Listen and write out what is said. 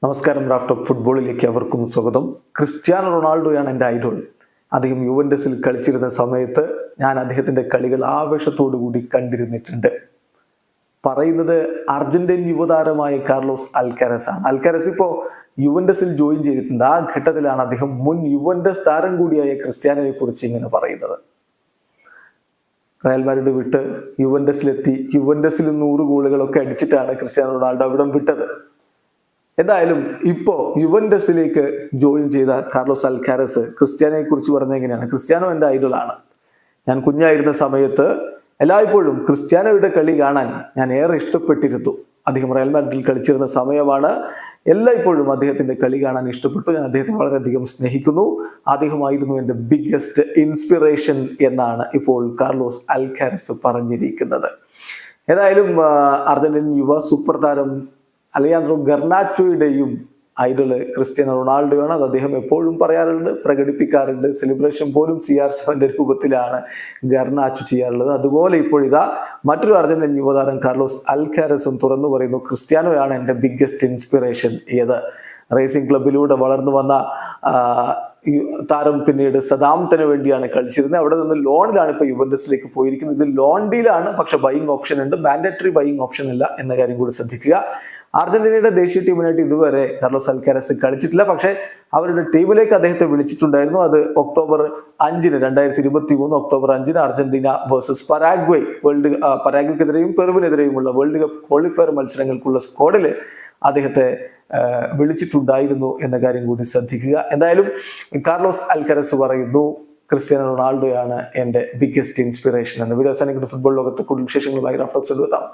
നമസ്കാരം. Raf talk ഫുട്ബോളിലേക്ക് അവർക്കും സ്വാഗതം. ക്രിസ്ത്യാനോ റൊണാൾഡോയാണ് എൻ്റെ ഐഡോൾ. അദ്ദേഹം യുവന്റസിൽ കളിച്ചിരുന്ന സമയത്ത് ഞാൻ അദ്ദേഹത്തിൻ്റെ കളികൾ ആവേശത്തോടു കൂടി കണ്ടിരുന്നിട്ടുണ്ട്. പറയുന്നത് അർജന്റീൻ യുവതാരമായ കാർലോസ് അൽക്കാരസ് ആണ്. അൽക്കാരസ് ഇപ്പോൾ യുവന്റസിൽ ജോയിൻ ചെയ്തിട്ടുണ്ട്. ആ ഘട്ടത്തിലാണ് അദ്ദേഹം മുൻ യുവന്റസ് താരം കൂടിയായ ക്രിസ്ത്യാനോയെ കുറിച്ച് ഇങ്ങനെ പറയുന്നത്. റയൽ മാഡ്രിഡ് വിട്ട് യുവന്റസിലെത്തി, യുവന്റസിൽ 100 ഗോളുകളൊക്കെ അടിച്ചിട്ടാണ് ക്രിസ്ത്യാനോ റൊണാൾഡോ അവിടം വിട്ടത്. എന്തായാലും ഇപ്പോ യുവന്റസിലേക്ക് ജോയിൻ ചെയ്ത കാർലോസ് അൽക്കാരസ് ക്രിസ്ത്യാനോയെ കുറിച്ച് പറഞ്ഞ എങ്ങനെയാണ്: ക്രിസ്ത്യാനോ എൻ്റെ ഐഡലാണ്. ഞാൻ കുഞ്ഞായിരുന്ന സമയത്ത് എല്ലായ്പ്പോഴും ക്രിസ്ത്യാനോയുടെ കളി കാണാൻ ഞാൻ ഏറെ ഇഷ്ടപ്പെട്ടിരുന്നു. അദ്ദേഹം റയൽ മാഡ്രിഡിൽ കളിച്ചിരുന്ന സമയമാണ്. എല്ലായ്പ്പോഴും അദ്ദേഹത്തിന്റെ കളി കാണാൻ ഇഷ്ടപ്പെട്ടു. ഞാൻ അദ്ദേഹത്തെ വളരെയധികം സ്നേഹിക്കുന്നു. അദ്ദേഹമായിരുന്നു എൻ്റെ ബിഗ്ഗസ്റ്റ് ഇൻസ്പിറേഷൻ എന്നാണ് ഇപ്പോൾ കാർലോസ് അൽക്കാരസ് പറഞ്ഞിരിക്കുന്നത്. ഏതായാലും അർജന്റീൻ യുവ സൂപ്പർ താരം അലയാൻഡ്രോ ഗർനാച്ചോയുടെയും ഐഡല് ക്രിസ്ത്യാനോ റൊണാൾഡോയാണ്. അത് അദ്ദേഹം എപ്പോഴും പറയാറുണ്ട്, പ്രകടിപ്പിക്കാറുണ്ട്. സെലിബ്രേഷൻ പോലും CR7 രൂപത്തിലാണ് ഗർനാച്ചോ ചെയ്യാറുള്ളത്. അതുപോലെ ഇപ്പോഴിതാ മറ്റൊരു അർജന്റീൻ യുവതാരം കാർലോസ് അൽക്കാരസും തുറന്നു പറയുന്നു, ക്രിസ്ത്യാനോയാണ് എൻ്റെ ബിഗ്ഗസ്റ്റ് ഇൻസ്പിറേഷൻ. ഏത് റേസിംഗ് ക്ലബിലൂടെ വളർന്നു വന്ന താരം പിന്നീട് സദാംപ്ടന് വേണ്ടിയാണ് കളിച്ചിരുന്നത്. അവിടെ നിന്ന് ലോണിലാണ് ഇപ്പോൾ യുവന്റസിലേക്ക് പോയിരിക്കുന്നത്. ഇത് ലോൺ ഡീലാണ്, പക്ഷെ ബൈയിങ് ഓപ്ഷൻ ഉണ്ട്. മാൻഡറ്ററി ബൈയിങ് ഓപ്ഷൻ ഇല്ല എന്ന കാര്യം കൂടി ശ്രദ്ധിക്കുക. അർജന്റീനയുടെ ദേശീയ ടീമിനായിട്ട് ഇതുവരെ കാർലോസ് അൽക്കാരസ് കളിച്ചിട്ടില്ല. പക്ഷേ അവരുടെ ടീമിലേക്ക് അദ്ദേഹത്തെ വിളിച്ചിട്ടുണ്ടായിരുന്നു. അത് October 5 2023 October 5 Argentina versus Paraguay പരാഗ്വയ്ക്കെതിരെയും പെറുവിനെതിരെയുമുള്ള വേൾഡ് കപ്പ് ക്വാളിഫയർ മത്സരങ്ങൾക്കുള്ള സ്ക്വാഡിൽ അദ്ദേഹത്തെ വിളിച്ചിട്ടുണ്ടായിരുന്നു എന്ന കാര്യം കൂടി ശ്രദ്ധിക്കുക. എന്തായാലും കാർലോസ് അൽക്കാരസ് പറയുന്നു, ക്രിസ്ത്യാനോ റൊണാൾഡോയാണ് എൻ്റെ ബിഗ്ഗസ്റ്റ് ഇൻസ്പിറേഷൻ എന്ന്. വീഡിയോ അവസാനിക്കുന്ന ഫുട്ബോൾ ലോകത്തെ കൂടുതൽ വിശേഷങ്ങളുമായി റാഫ് ടോക്സ് എത്താം.